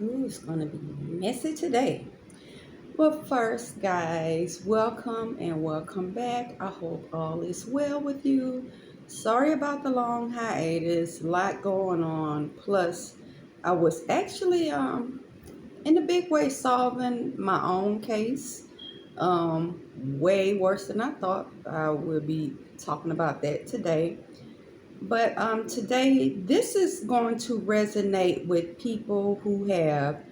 Ooh, it's gonna be messy today. But first, guys, welcome and welcome back. I hope all is well with you. Sorry about the long hiatus, a lot going on. Plus, I was actually in a big way solving my own case. Way worse than I thought. I will be talking about that today. But today, this is going to resonate with people who have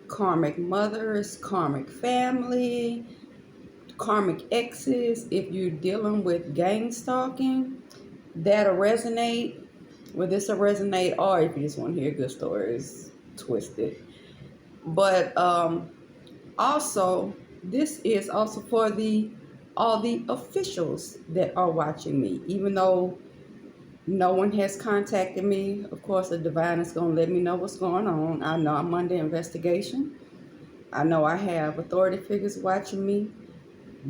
karmic mothers, karmic family, karmic exes. If you're dealing with gang stalking, that'll resonate. Well, this will resonate, or if you just want to hear good stories, twisted. But also, this is also for the all the officials that are watching me, even though no one has contacted me. Of course, the divine is going to let me know what's going on. I know I'm under investigation. I know I have authority figures watching me,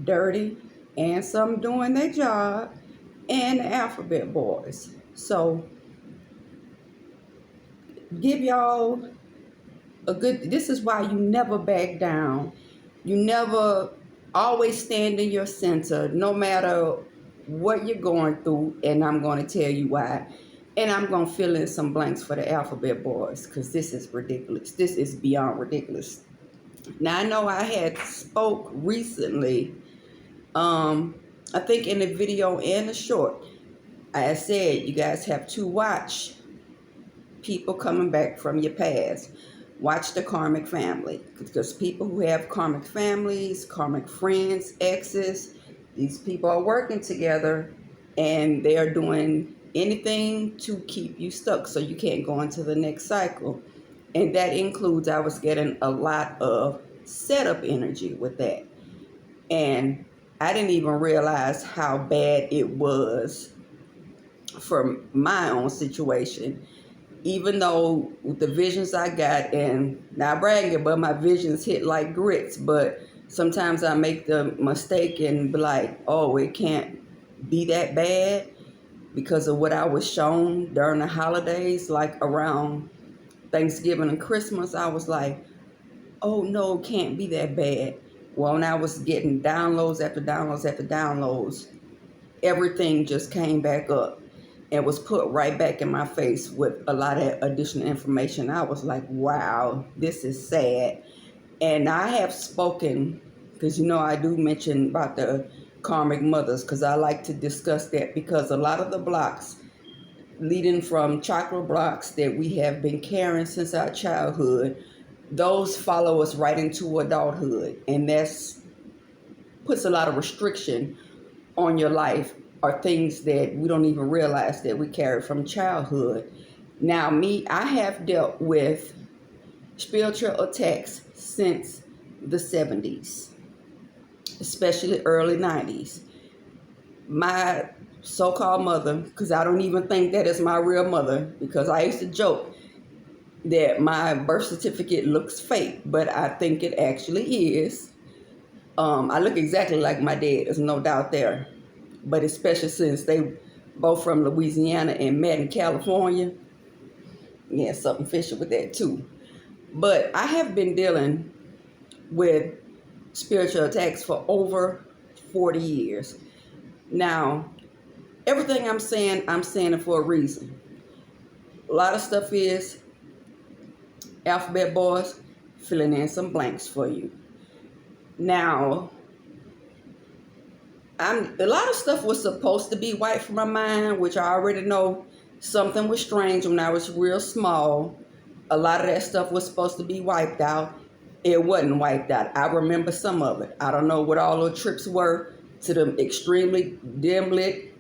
dirty, and some doing their job, and the alphabet boys. So, give y'all a good. This is why you never back down. You never always stand in your center, no matter what you're going through, and I'm going to tell you why. And I'm going to fill in some blanks for the alphabet boys because this is ridiculous. This is beyond ridiculous. Now, I know I had spoke recently, I think in the video and the short, I said you guys have to watch people coming back from your past. Watch the karmic family, because people who have karmic families, karmic friends, exes, these people are working together and they are doing anything to keep you stuck so you can't go into the next cycle. And that includes, I was getting a lot of setup energy with that. And I didn't even realize how bad it was for my own situation. Even though with the visions I got, and not bragging, but my visions hit like grits, but sometimes I make the mistake and be like, oh, it can't be that bad because of what I was shown during the holidays, like around Thanksgiving and Christmas. I was like, oh no, it can't be that bad. Well, when I was getting downloads after downloads after downloads, everything just came back up and was put right back in my face with a lot of additional information. I was like, wow, this is sad. And I have spoken, because I do mention about the karmic mothers, because I like to discuss that, because a lot of the blocks leading from chakra blocks that we have been carrying since our childhood, those follow us right into adulthood. And that's puts a lot of restriction on your life, or things that we don't even realize that we carry from childhood. Now, I have dealt with spiritual attacks since the 70s, especially early 90s. My so-called mother, because I don't even think that is my real mother, because I used to joke that my birth certificate looks fake, but I think it actually is. I look exactly like my dad, there's no doubt there. But especially since they both from Louisiana and met in California, yeah, something fishy with that too. But I have been dealing with spiritual attacks for over 40 years. Now, everything I'm saying it for a reason. A lot of stuff is alphabet boys filling in some blanks for you. Now, a lot of stuff was supposed to be wiped from my mind, which I already know something was strange when I was real small. A lot of that stuff was supposed to be wiped out. It wasn't wiped out. I remember some of it. I don't know what all the trips were to the extremely dim lit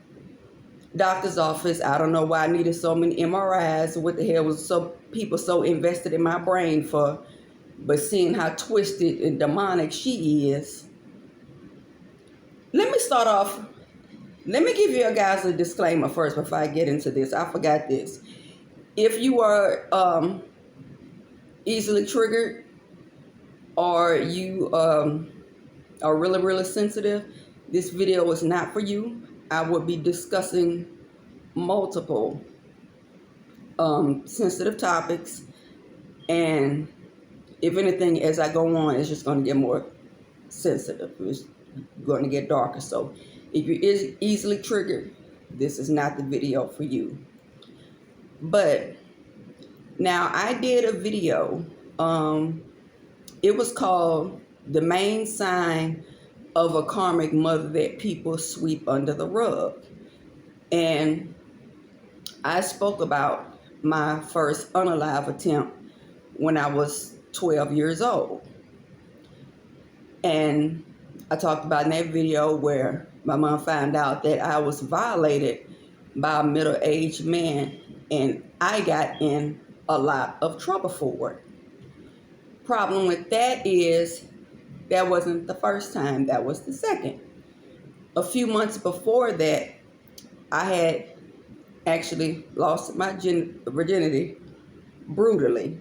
doctor's office. I don't know why I needed so many MRIs. What the hell was so people so invested in my brain for? But seeing how twisted and demonic she is. Let me start off. Let me give you guys a disclaimer first before I get into this. I forgot this. If you are easily triggered, or you are really, really sensitive, this video is not for you. I will be discussing multiple sensitive topics, and if anything, as I go on, it's just going to get more sensitive. It's going to get darker. So if you're easily triggered, this is not the video for you. But now I did a video. It was called The Main Sign of a Karmic Mother That People Sweep Under the Rug. And I spoke about my first unalive attempt when I was 12 years old. And I talked about in that video where my mom found out that I was violated by a middle-aged man, and I got in a lot of trouble for it. Problem with that is that wasn't the first time, that was the second. A few months before that, I had actually lost my virginity brutally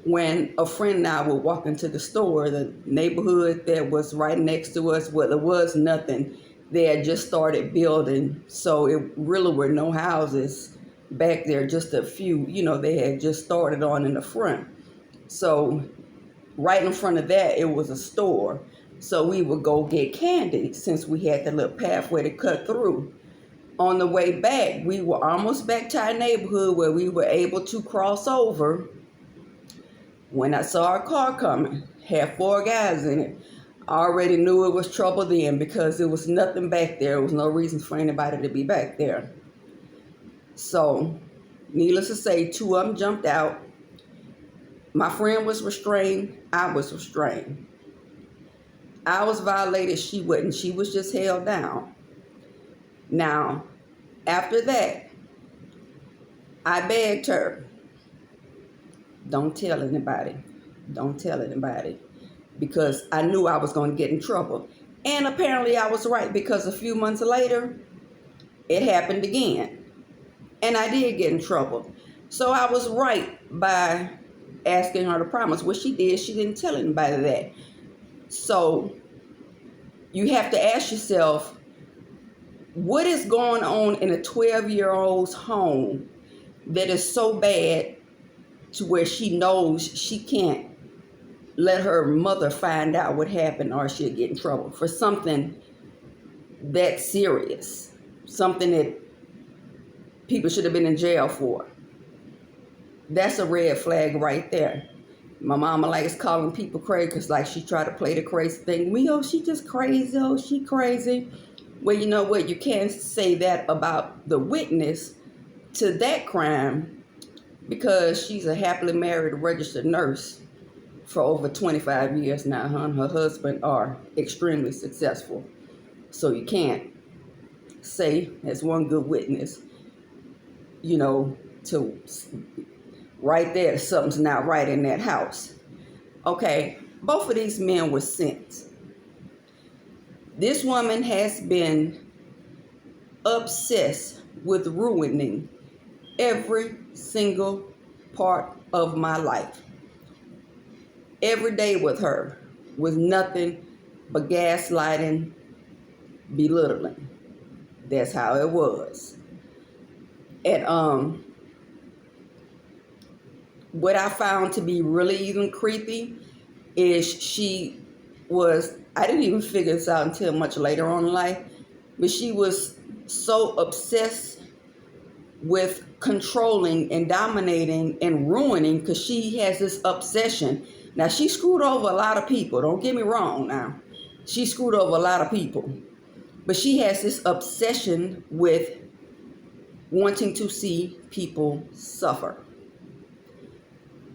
when a friend and I were walking to the store. The neighborhood that was right next to us, well, there was nothing. They had just started building, so it really were no houses back there, just a few, they had just started on in the front. So right in front of that, it was a store. So we would go get candy since we had the little pathway to cut through. On the way back, we were almost back to our neighborhood where we were able to cross over when I saw a car coming, had 4 guys in it. I already knew it was trouble then because there was nothing back there. There was no reason for anybody to be back there. So, needless to say, 2 of them jumped out. My friend was restrained. I was restrained. I was violated. She wasn't. She was just held down. Now, after that, I begged her, don't tell anybody. Don't tell anybody. Because I knew I was going to get in trouble. And apparently I was right, because a few months later, it happened again. And I did get in trouble. So I was right by asking her to promise. What she did, she didn't tell anybody that. So you have to ask yourself, what is going on in a 12-year-old's home that is so bad to where she knows she can't let her mother find out what happened, or she'll get in trouble for something that serious, something that people should have been in jail for? That's a red flag right there. My mama likes calling people crazy because like she tried to play the crazy thing. She just crazy. Oh, she crazy. Well, you know what? You can't say that about the witness to that crime, because she's a happily married registered nurse for over 25 years now. Her and her husband are extremely successful. So you can't say as one good witness, to right there, something's not right in that house. Okay, both of these men were sent. This woman has been obsessed with ruining every single part of my life. Every day with her was nothing but gaslighting, belittling. That's how it was. And what I found to be really even creepy is I didn't even figure this out until much later on in life, but she was so obsessed with controlling and dominating and ruining, because she has this obsession. Now, she screwed over a lot of people. Don't get me wrong now. She screwed over a lot of people. But she has this obsession with wanting to see people suffer.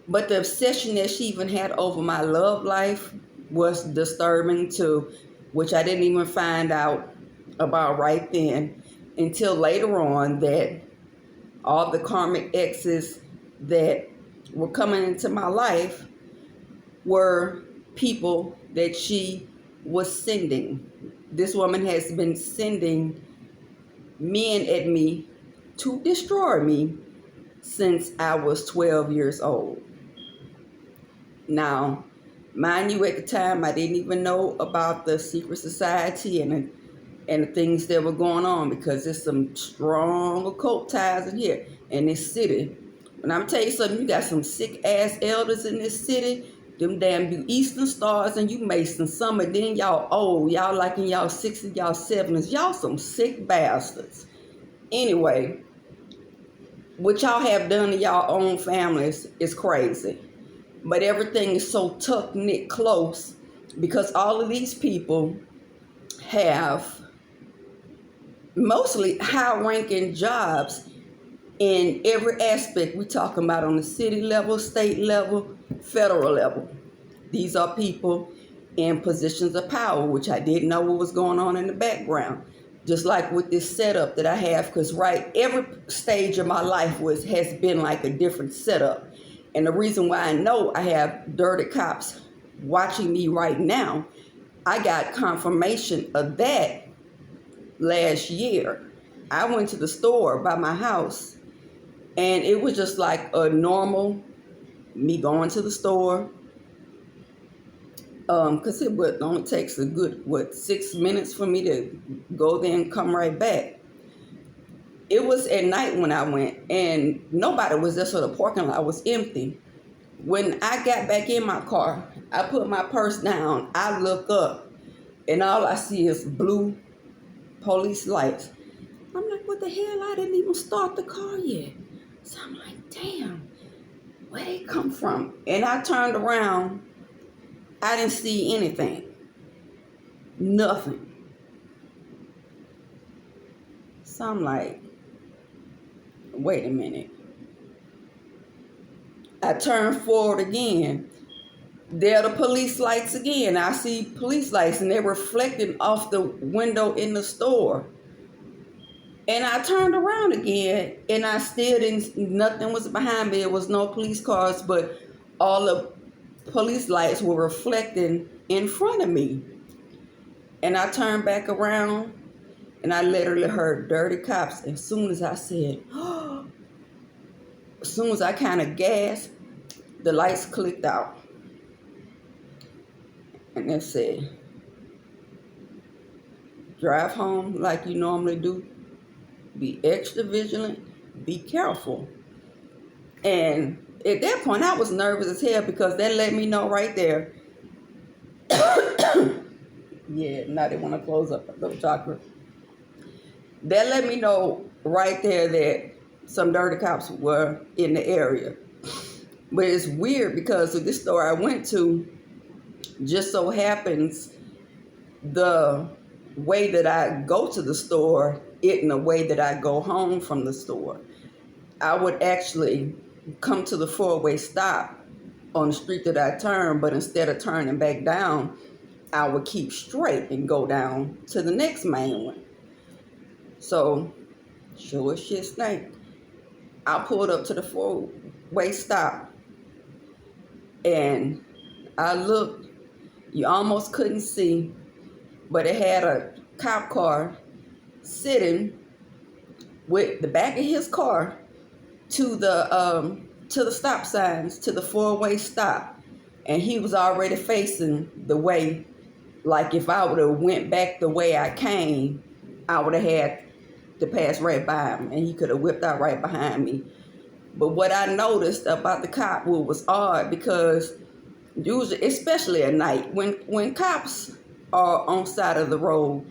But the obsession that she even had over my love life was disturbing too, which I didn't even find out about right then until later on, that all the karmic exes that were coming into my life were people that she was sending. This woman has been sending men at me to destroy me since I was 12 years old. Now, mind you, at the time, I didn't even know about the secret society and the things that were going on, because there's some strong occult ties in here in this city. And I'm tell you something, you got some sick ass elders in this city. Them damn you Eastern Stars and you Mason. Some of them y'all old. Y'all like in y'all 60s, y'all 70s. Y'all some sick bastards. Anyway, what y'all have done to y'all own families is crazy. But everything is so tuck knit close because all of these people have mostly high ranking jobs in every aspect. We're talking about on the city level, state level, federal level. These are people in positions of power, which I didn't know what was going on in the background. Just like with this setup that I have, because every stage of my life has been like a different setup. And the reason why I know I have dirty cops watching me right now, I got confirmation of that last year. I went to the store by my house, and it was just like a normal me going to the store, because it would only takes a good 6 minutes for me to go there and come right back. It was at night when I went, and nobody was there, so the parking lot was empty. When I got back in my car, I put my purse down, I look up, and all I see is blue police lights. I'm like, what the hell? I didn't even start the car yet. So I'm like, damn, where they come from? And I turned around, I didn't see anything. Nothing. So I'm like, wait a minute. I turned forward again. There are the police lights again. I see police lights and they're reflecting off the window in the store. And I turned around again and I still didn't, nothing was behind me. There was no police cars, but all the police lights were reflecting in front of me. And I turned back around and I literally heard dirty cops. As soon as I said, oh, as soon as I kind of gasped, the lights clicked out. And it said, drive home like you normally do. Be extra vigilant. Be careful. And at that point, I was nervous as hell because that let me know right there. Yeah, now they want to close up a little chocolate. That let me know right there that some dirty cops were in the area. But it's weird because of this store I went to, just so happens the way that I go to the store isn't the way that I go home from the store. I would actually come to the four-way stop on the street that I turned, but instead of turning back down, I would keep straight and go down to the next main one. So, sure as shit snake, I pulled up to the four-way stop and I looked, you almost couldn't see, but it had a cop car sitting with the back of his car to the stop signs, to the four-way stop. And he was already facing the way, like if I would have went back the way I came, I would have had to pass right by him and he could have whipped out right behind me. But what I noticed about the cop was odd because usually, especially at night, when cops are on side of the road,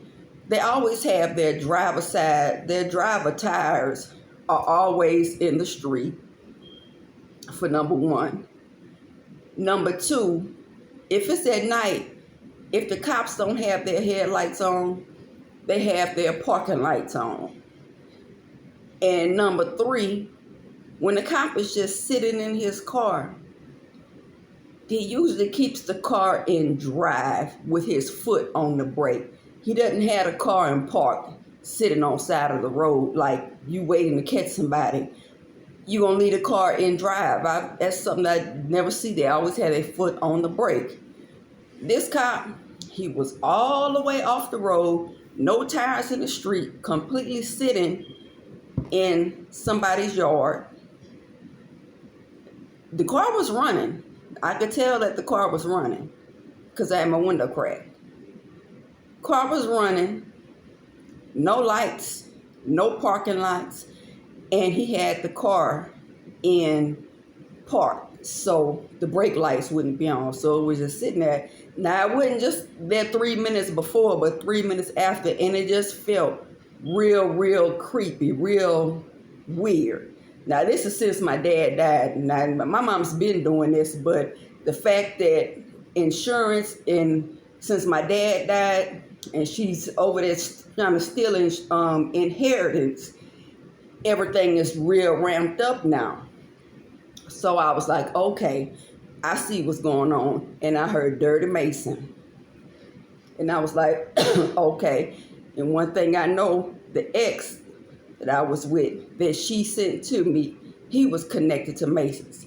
they always have their driver tires are always in the street, for number one. Number two, if it's at night, if the cops don't have their headlights on, they have their parking lights on. And number three, when the cop is just sitting in his car, he usually keeps the car in drive with his foot on the brake. He doesn't have a car in park sitting on side of the road like you waiting to catch somebody. You're going to leave the car in drive. That's something I never see. They always have their foot on the brake. This cop, he was all the way off the road, no tires in the street, completely sitting in somebody's yard. The car was running. I could tell that the car was running because I had my window cracked. Car was running, no lights, no parking lots, and he had the car in park, so the brake lights wouldn't be on. So it was just sitting there. Now, it wasn't just there 3 minutes before, but 3 minutes after, and it just felt real creepy, real weird. Now, this is since my dad died. Now, my mom's been doing this, but the fact that insurance, and since my dad died, and she's over there trying to steal inheritance, everything is real ramped up now. So I was like, okay, I see what's going on. And I heard Dirty Mason. And I was like, okay. And one thing I know, the ex that I was with, that she sent to me, he was connected to Masons.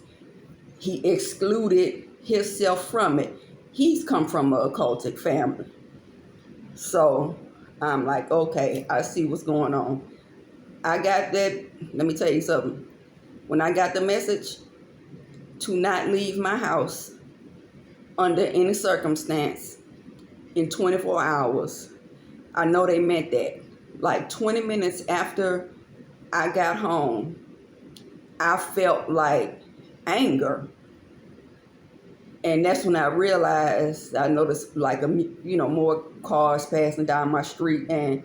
He excluded himself from it. He's come from an occultic family. So I'm like, okay, I see what's going on. I got that. Let me tell you something. When I got the message to not leave my house under any circumstance in 24 hours, I know they meant that. Like 20 minutes after I got home, I felt like anger. And that's when I realized, I noticed like, more cars passing down my street, and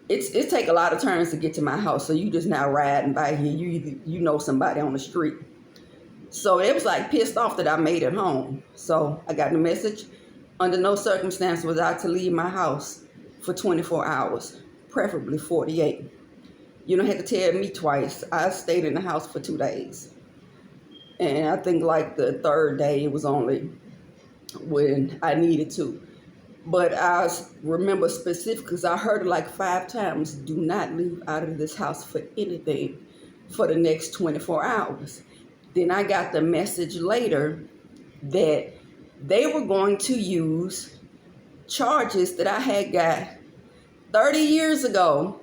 it take a lot of turns to get to my house. So you just not riding by here. You know somebody on the street. So it was like pissed off that I made it home. So I got the message, under no circumstance was I to leave my house for 24 hours, preferably 48. You don't have to tell me twice. I stayed in the house for 2 days. And I think like the third day, it was only when I needed to. But I remember specific, because I heard it like 5 times, do not leave out of this house for anything for the next 24 hours. Then I got the message later that they were going to use charges that I had got 30 years ago.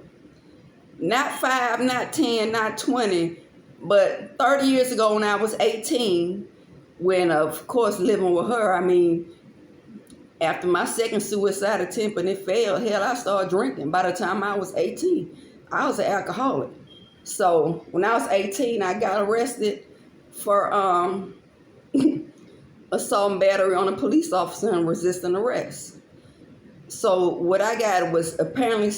Not 5, not 10, not 20, but 30 years ago when I was 18, when, of course, living with her, I mean, after my second suicide attempt and it failed, hell, I started drinking. By the time I was 18, I was an alcoholic. So when I was 18, I got arrested for assault and battery on a police officer and resisting arrest. So what I got was, apparently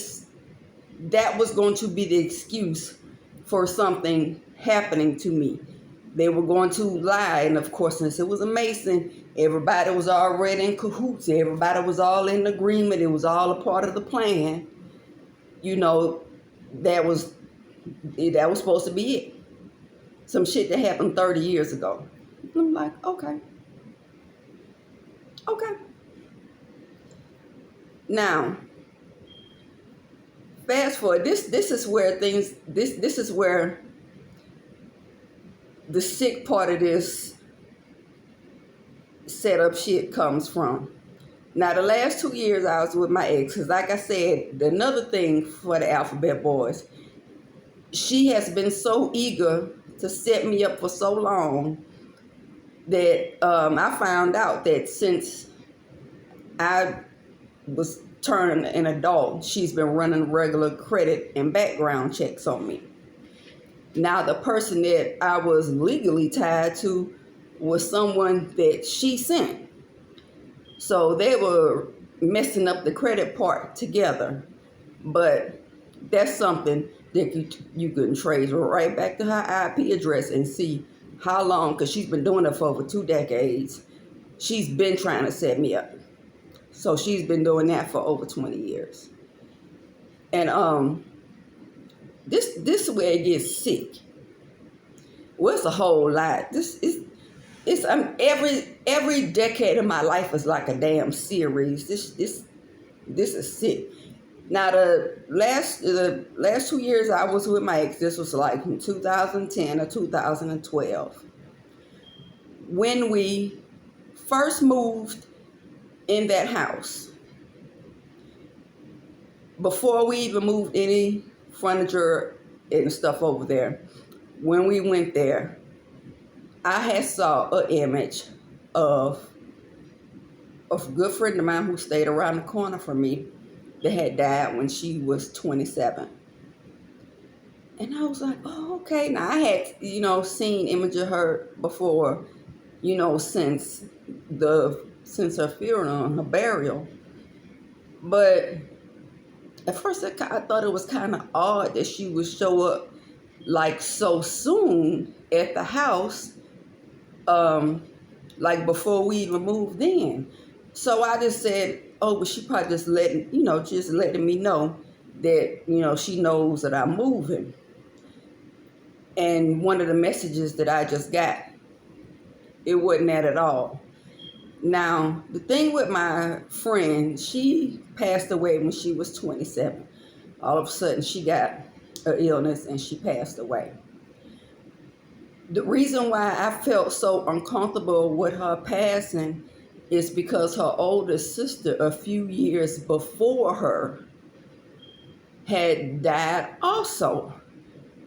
that was going to be the excuse for something happening to me. They were going to lie, and of course, since it was a Mason, everybody was already in cahoots. Everybody was all in agreement. It was all a part of the plan. That was supposed to be it. Some shit that happened 30 years ago. I'm like, okay. Now, fast forward. This is where things. This is where the sick part of this setup shit comes from. Now, the last 2 years I was with my ex, because like I said, another thing for the Alphabet Boys, she has been so eager to set me up for so long that I found out that since I was turned an adult, she's been running regular credit and background checks on me. Now, the person that I was legally tied to was someone that she sent. So they were messing up the credit part together. But that's something that you can trace right back to her IP address and see how long, because she's been doing it for over 2 decades. She's been trying to set me up. So she's been doing that for over 20 years. And this is where it gets sick. Well, it's a whole lot. It's every decade of my life is like a damn series. This is sick. Now, the last 2 years I was with my ex, this was like in 2010 or 2012. When we first moved in that house, before we even moved any furniture and stuff over there, when we went there, I had saw an image of a good friend of mine who stayed around the corner from me that had died when she was 27. And I was like, oh, okay. Now I had, seen images of her before, since her funeral and her burial. But at first I thought it was kind of odd that she would show up like so soon at the house, like before we even moved in. So I just said, oh, well, she probably just letting me know that, she knows that I'm moving. And one of the messages that I just got, it wasn't that at all. Now, the thing with my friend, she passed away when she was 27. All of a sudden, she got an illness and she passed away. The reason why I felt so uncomfortable with her passing is because her older sister, a few years before her, had died also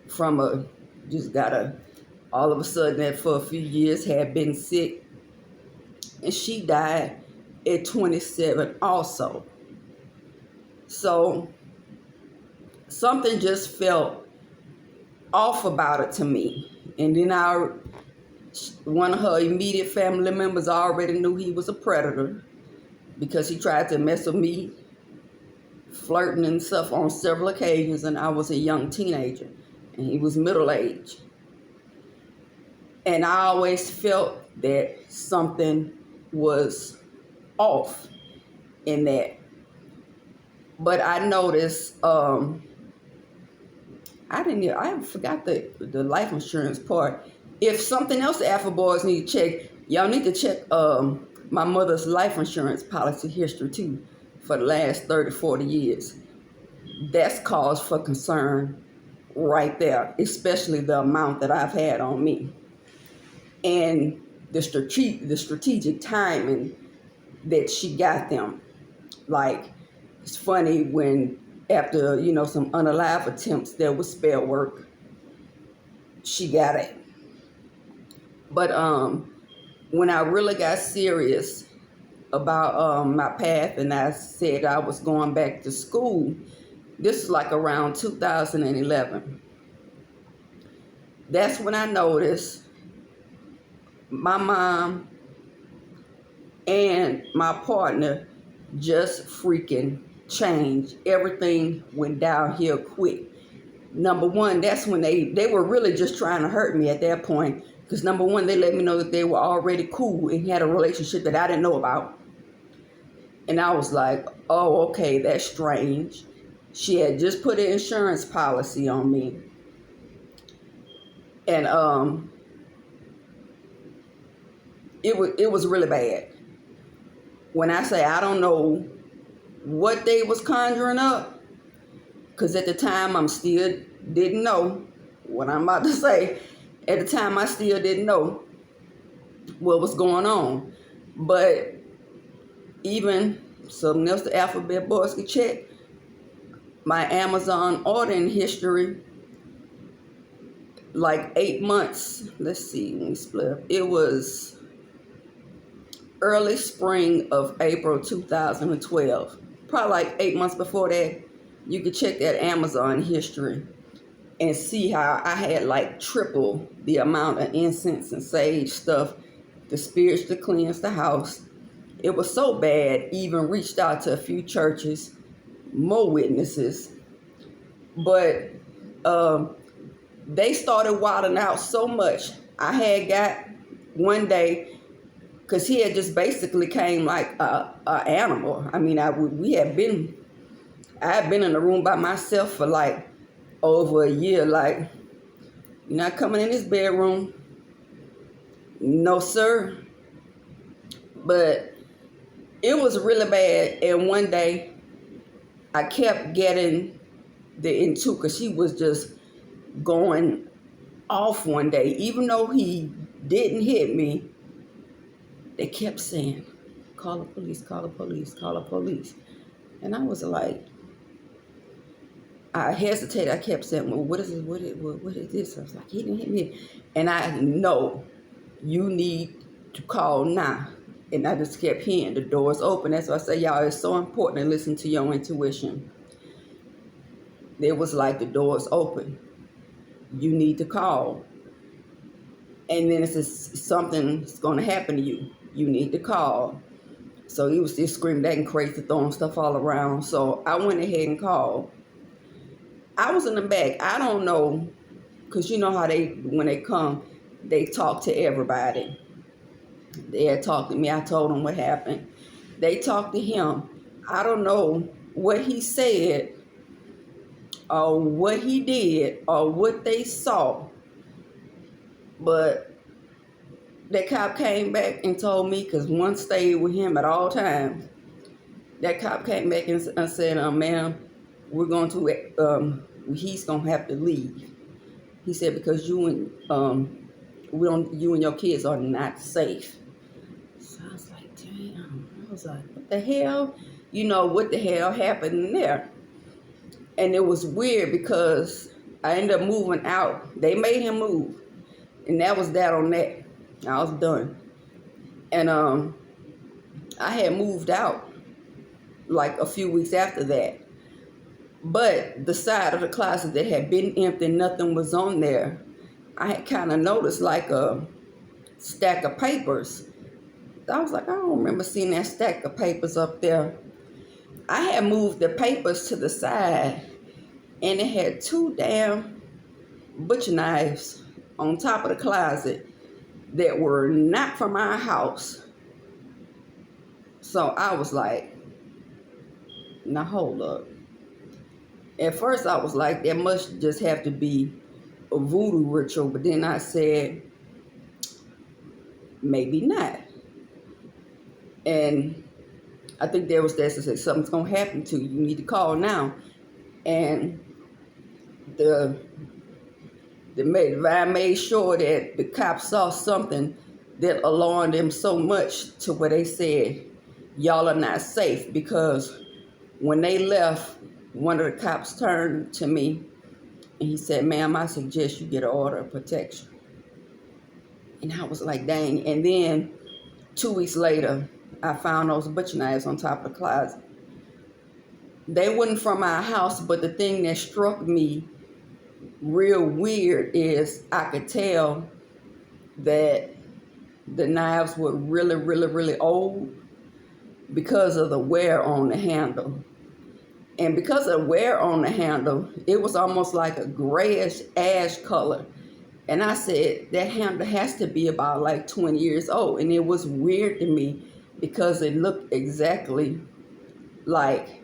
from all of a sudden, that for a few years had been sick, and she died at 27 also. So something just felt off about it to me. And then one of her immediate family members already knew he was a predator because he tried to mess with me, flirting and stuff on several occasions, and I was a young teenager and he was middle-aged. And I always felt that something was off in that. But I noticed, I forgot the life insurance part. If something else the Alpha Boys need to check, y'all need to check my mother's life insurance policy history too for the last 30, 40 years. That's cause for concern right there, especially the amount that I've had on me. And the strategic timing that she got them. Like, it's funny when after, some unalive attempts, there was spell work, she got it. But when I really got serious about my path and I said I was going back to school, this was like around 2011. That's when I noticed my mom and my partner just freaking changed. Everything went downhill quick. Number one, that's when they were really just trying to hurt me at that point. Because number one, they let me know that they were already cool and had a relationship that I didn't know about. And I was like, oh, okay, that's strange. She had just put an insurance policy on me. And it was really bad. When I say I don't know what they was conjuring up, because at the time I still didn't know what I'm about to say. At the time I still didn't know what was going on. But even something else the Alphabet Boys could check, my Amazon ordering history, like 8 months, let's see, let me split up. It was early spring of April 2012. Probably like 8 months before that, you could check that Amazon history and see how I had like triple the amount of incense and sage stuff, the spirits to cleanse the house. It was so bad, even reached out to a few churches, more witnesses. But they started wilding out so much. I had got one day, because he had just basically came like a animal. I mean, I had been in the room by myself for like over a year. Like, you're not coming in this bedroom. No, sir. But it was really bad. And one day I kept getting the into, because he was just going off one day. Even though he didn't hit me, they kept saying, call the police, call the police, call the police. And I was like, I hesitated. I kept saying, well, what is this? What is this? I was like, he didn't hit me. And I know you need to call now. And I just kept hearing the doors open. That's why I say, y'all, it's so important to listen to your intuition. It was like the doors open. you need to call. And then it says something's going to happen to you. You need to call. So he was just screaming, acting crazy, throwing stuff all around. So I went ahead and called. I was in the back. I don't know, because you know how when they come, they talk to everybody. They had talked to me. I told them what happened. They talked to him. I don't know what he said or what he did or what they saw, but that cop came back and told me, because one stayed with him at all times. That cop came back and said, ma'am, we're going to, he's going to have to leave. He said, because you and your kids are not safe. So I was like, damn. I was like, what the hell? You know, what the hell happened there? And it was weird because I ended up moving out. They made him move. And that was that on that. I was done. And I had moved out like a few weeks after that. But the side of the closet that had been empty, nothing was on there, I had kind of noticed like a stack of papers. I was like, I don't remember seeing that stack of papers up there. I had moved the papers to the side, and it had 2 damn butcher knives on top of the closet that were not from our house. So I was like, now hold up. At first I was like, that must just have to be a voodoo ritual, but then I said, maybe not. And I think there was that to say, something's gonna happen to you. You need to call now. And I made sure that the cops saw something that alarmed them so much to where they said, y'all are not safe. Because when they left, one of the cops turned to me and he said, ma'am, I suggest you get an order of protection. And I was like, dang. And then 2 weeks later, I found those butcher knives on top of the closet. They weren't from our house, but the thing that struck me real weird is I could tell that the knives were really, really, really old because of the wear on the handle. And because of the wear on the handle, it was almost like a grayish ash color. And I said, that handle has to be about like 20 years old. And it was weird to me because it looked exactly like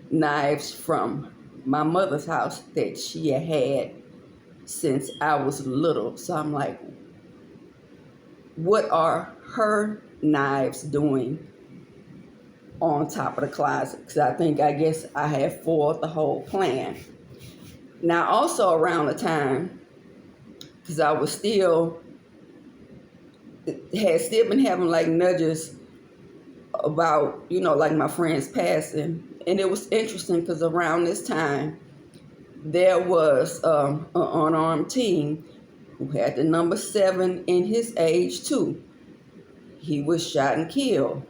knives from my mother's house that she had since I was little. So I'm like, what are her knives doing on top of the closet? Because I guess I had foiled the whole plan. Now also around the time, because I was had still been having like nudges about, like my friends passing. And it was interesting because around this time, there was an unarmed teen who had the number 7 in his age too. He was shot and killed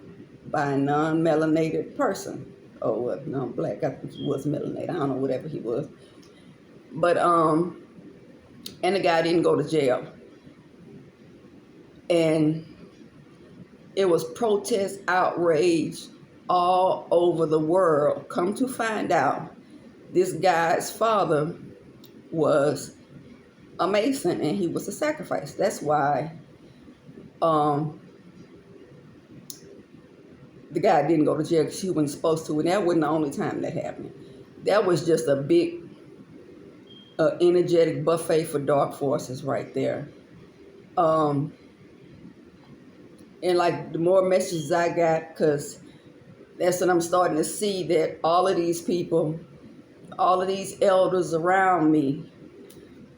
by a non-melanated person. Oh, well, non-black. I think he was melanated. I don't know, whatever he was. But, and the guy didn't go to jail. And it was protest, outrage all over the world. Come to find out, this guy's father was a Mason and he was a sacrifice. That's why the guy didn't go to jail, because he wasn't supposed to. And that wasn't the only time that happened. That was just a big energetic buffet for dark forces right there. And like the more messages I got, because that's when I'm starting to see that all of these people, all of these elders around me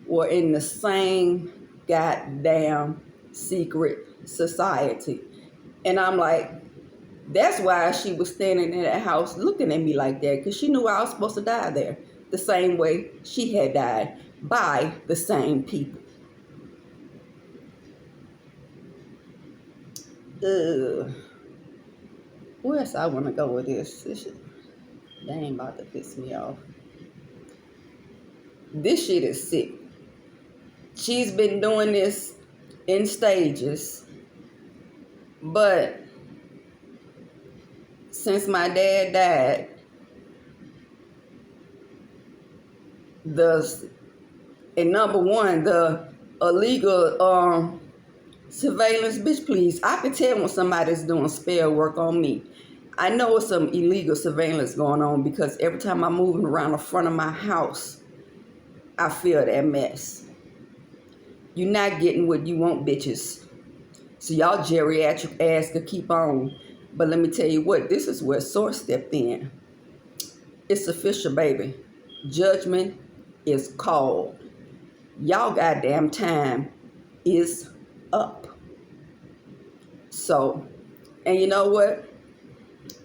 were in the same goddamn secret society. And I'm like, that's why she was standing in that house looking at me like that, because she knew I was supposed to die there the same way she had died, by the same people. Where else I want to go with this? They ain't about to piss me off. This shit is sick. She's been doing this in stages, but since my dad died, the and number one, the illegal surveillance, bitch, please. I can tell when somebody's doing spell work on me. I know it's some illegal surveillance going on because every time I'm moving around the front of my house, I feel that mess. You're not getting what you want, bitches. So y'all geriatric ass could keep on. But let me tell you what, this is where Source stepped in. It's official, baby. Judgment is called. Y'all goddamn time is up. So, and you know what?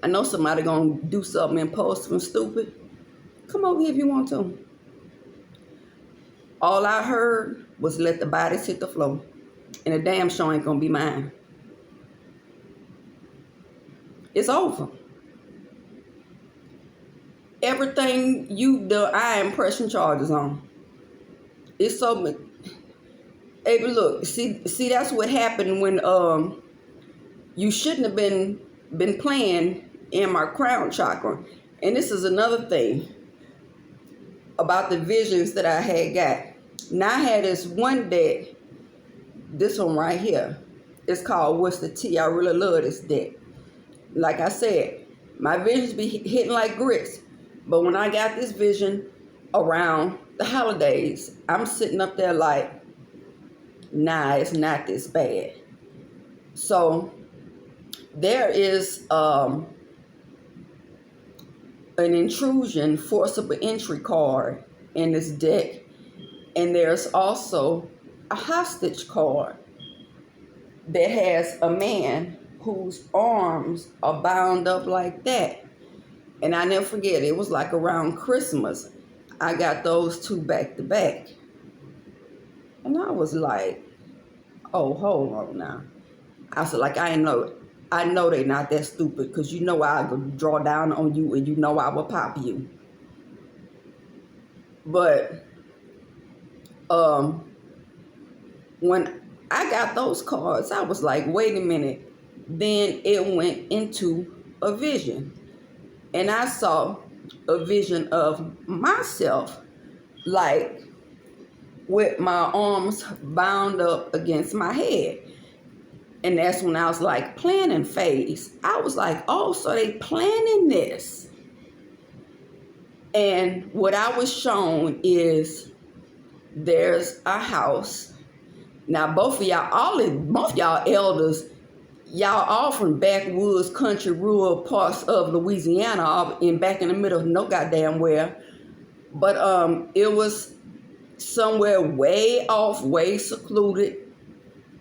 I know somebody gonna do something impulsive and stupid. Come over here if you want to. All I heard was let the bodies hit the floor. And the damn show ain't gonna be mine. It's over. Everything you do, I am pressing charges on. It's so. Hey, but look, see, that's what happened when you shouldn't have been playing in my crown chakra. And this is another thing about the visions that I had got. Now I had this one deck, this one right here. It's called What's the Tea? I really love this deck. Like I said, my visions be hitting like grits. But when I got this vision around the holidays, I'm sitting up there like, nah, it's not this bad. So there is an intrusion, forcible entry card in this deck. And there's also a hostage card that has a man whose arms are bound up like that. And I never forget, it was like around Christmas. I got those two back to back. And I was like, oh, hold on now. I said, like, I know they not that stupid because you know I could draw down on you and you know I will pop you. But when I got those cards, I was like, wait a minute. Then it went into a vision. And I saw a vision of myself, like with my arms bound up against my head. And that's when I was like, planning phase. I was like, oh, so they planning this. And what I was shown is there's a house. Now, both of y'all elders, y'all all from backwoods, country, rural parts of Louisiana, back in the middle of no goddamn where. But it was somewhere way off, way secluded,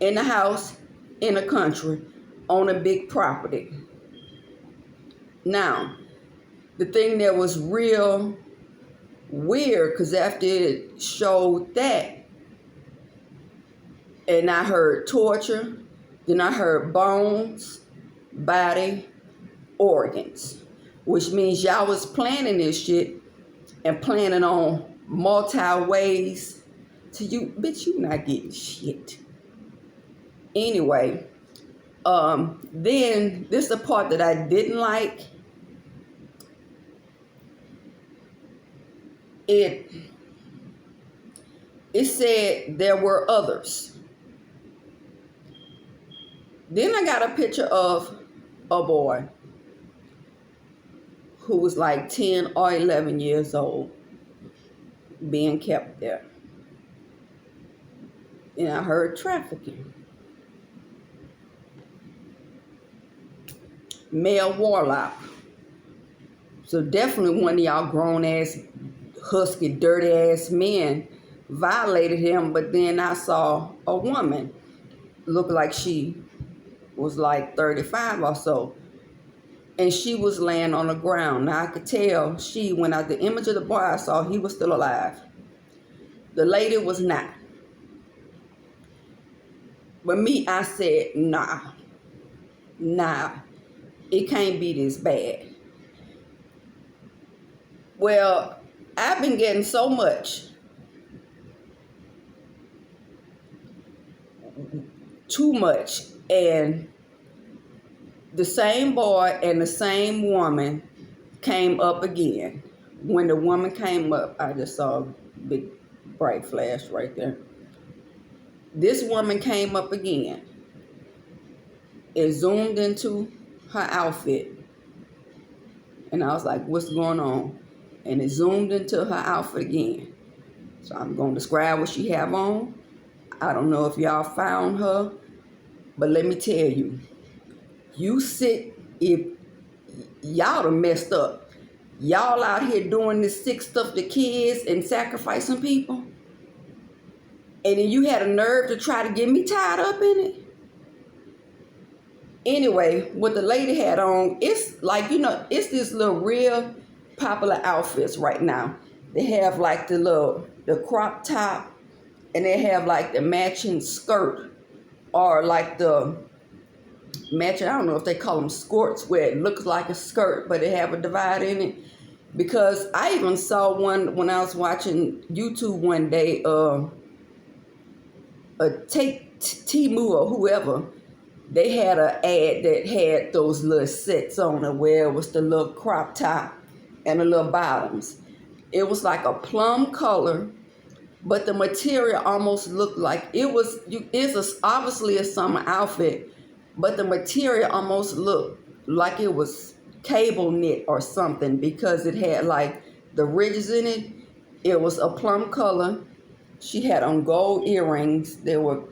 in the house, in the country, on a big property. Now, the thing that was real weird, because after it showed that, and I heard torture, then I heard bones, body, organs, which means y'all was planning this shit and planning on multi ways to you. Bitch, you not getting shit. Anyway, then this is the part that I didn't like. It said there were others. Then I got a picture of a boy who was like 10 or 11 years old being kept there. And I heard trafficking. Male warlock. So definitely one of y'all grown ass, husky, dirty ass men violated him. But then I saw a woman look like she was like 35 or so. And she was laying on the ground. Now I could tell when the image of the boy I saw, he was still alive. The lady was not. But me, I said, nah, it can't be this bad. Well, I've been getting so much too much. And the same boy and the same woman came up again. When the woman came up, I just saw a big bright flash right there. This woman came up again. It zoomed into her outfit. And I was like, what's going on? And it zoomed into her outfit again. So I'm going to describe what she have on. I don't know if y'all found her, but let me tell you, if y'all done messed up. Y'all out here doing this sick stuff to kids and sacrificing people. And then you had a nerve to try to get me tied up in it. Anyway, what the lady had on, it's like, it's this little real popular outfits right now. They have like the crop top, and they have like the matching skirt, or like the matching, I don't know if they call them skirts, where it looks like a skirt, but it have a divide in it. Because I even saw one when I was watching YouTube one day, Temu or whoever, they had an ad that had those little sets on it where it was the little crop top and the little bottoms. It was like a plum color, but the material almost looked like it's obviously a summer outfit, but the material almost looked like it was cable knit or something, because it had like the ridges in it. It was a plum color. She had on gold earrings. They were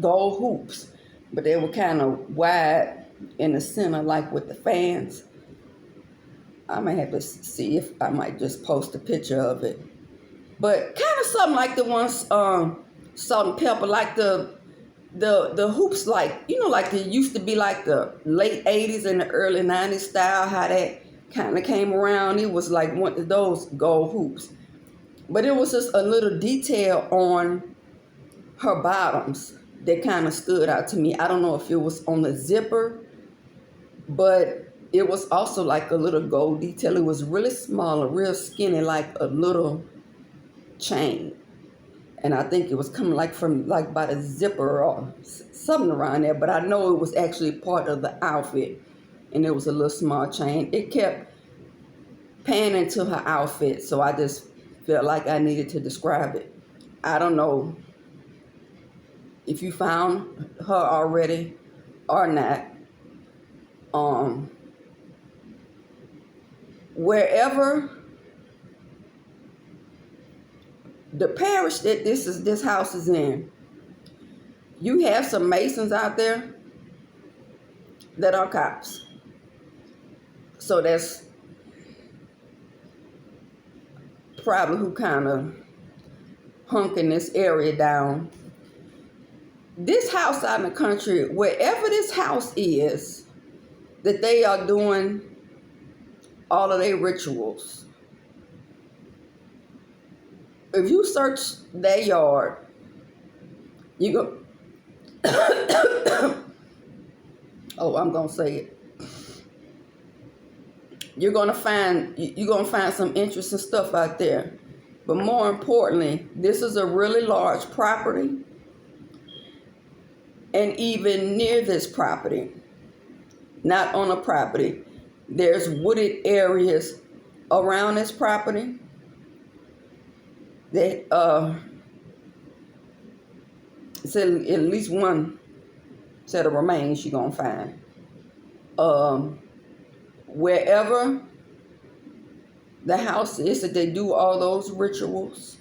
gold hoops, but they were kind of wide in the center, like with the fans. I might have to see if I might just post a picture of it. But kind of something like the ones, salt and pepper, like the hoops, like, like they used to be like the late 80s and the early 90s style, how that kind of came around. It was like one of those gold hoops. But it was just a little detail on her bottoms that kind of stood out to me. I don't know if it was on the zipper, but it was also like a little gold detail. It was really small, real skinny, like a little chain. And I think it was coming like from like by the zipper or something around there. But I know it was actually part of the outfit. And it was a little small chain. It kept panning to her outfit. So I just felt like I needed to describe it. I don't know if you found her already or not. Wherever the parish that this house is in, you have some Masons out there that are cops. So that's probably who kind of hunking this area down. This house out in the country, wherever this house is, that they are doing all of their rituals. If you search their yard, you go. Oh, I'm gonna say it. You're gonna find some interesting stuff out there. But more importantly, this is a really large property, and even near this property, not on a property, there's wooded areas around this property that it's at least one set of remains you're gonna find. Wherever the house is that they do all those rituals,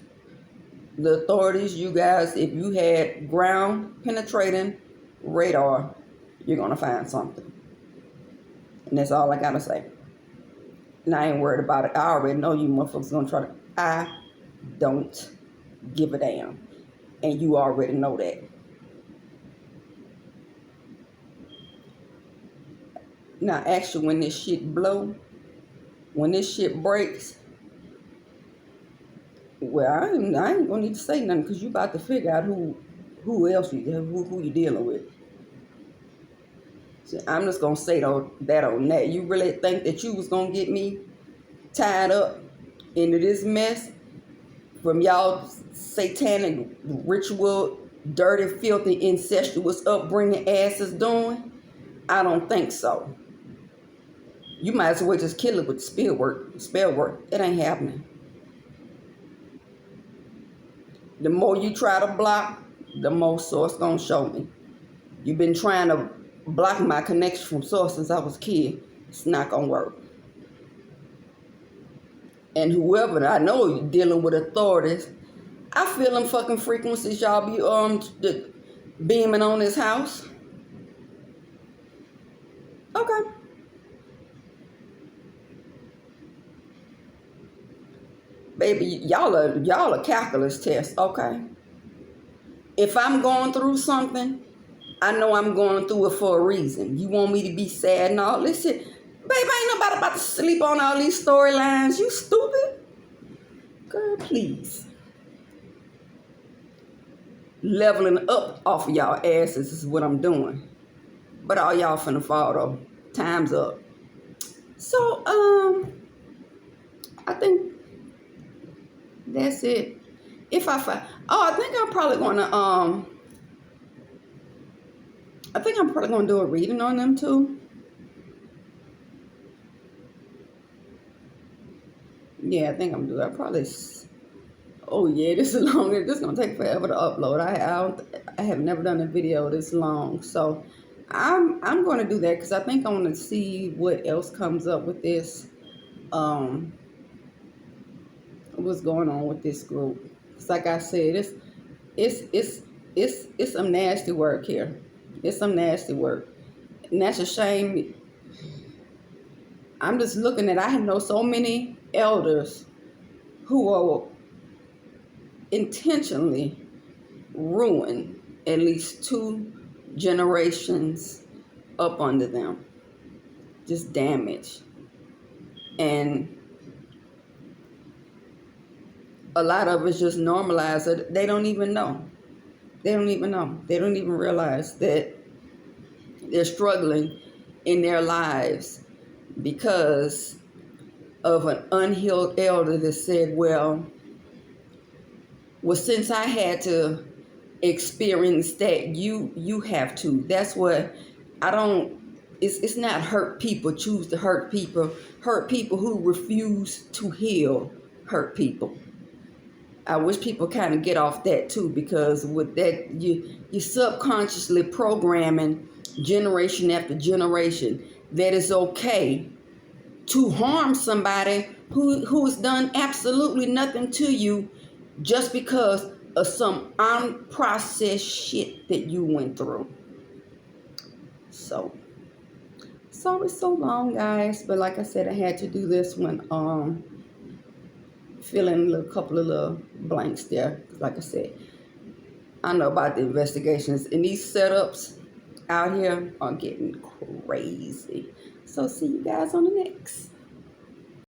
the authorities, you guys, if you had ground penetrating radar, you're gonna find something. And that's all I gotta say. And I ain't worried about it. I already know you motherfuckers gonna try to. I don't give a damn. And you already know that. Now, actually, when this shit blow, when this shit breaks, well, I ain't gonna need to say nothing, because you about to figure out who else who you dealing with. So I'm just gonna say that on that. You really think that you was gonna get me tied up into this mess from y'all satanic ritual dirty, filthy, incestuous upbringing ass is doing, I don't think so. You might as well just kill it with spell work. It ain't happening. The more you try to block, the more source gonna show me. You've been trying to block my connection from source since I was a kid. It's not gonna work. And whoever, I know you're dealing with authorities, I feel them fucking frequencies y'all be beaming on this house. Okay. Baby, y'all are calculus tests, okay? If I'm going through something, I know I'm going through it for a reason. You want me to be sad and all? Listen, baby, ain't nobody about to sleep on all these storylines. You stupid? Girl, please. Leveling up off of y'all asses is what I'm doing. But all y'all finna fall though. Time's up. So, I think that's it. If I find, I think I'm probably gonna do a reading on them too. Yeah, I think I'm gonna do that. Probably. Oh yeah, this is long. This is gonna take forever to upload. I have never done a video this long, so I'm gonna do that because I think I want to see what else comes up with this. What's going on with this group? Because like I said, it's some nasty work here. It's some nasty work, and that's a shame. I'm just looking at. I know so many elders who are intentionally ruin at least 2 generations up under them. Just damage. And a lot of us just normalize it. They don't even know. They don't even know. They don't even realize that they're struggling in their lives because of an unhealed elder that said, well, since I had to experience that, you have to. That's what I don't. It's not hurt people choose to hurt people. Hurt people who refuse to heal hurt people. I wish people kind of get off that too, because with that you subconsciously programming generation after generation that it's okay to harm somebody who has done absolutely nothing to you just because of some unprocessed shit that you went through. So, sorry so long, guys. But like I said, I had to do this one. Filling a couple of little blanks there. Like I said, I know about the investigations. And these setups out here are getting crazy. So, see you guys on the next.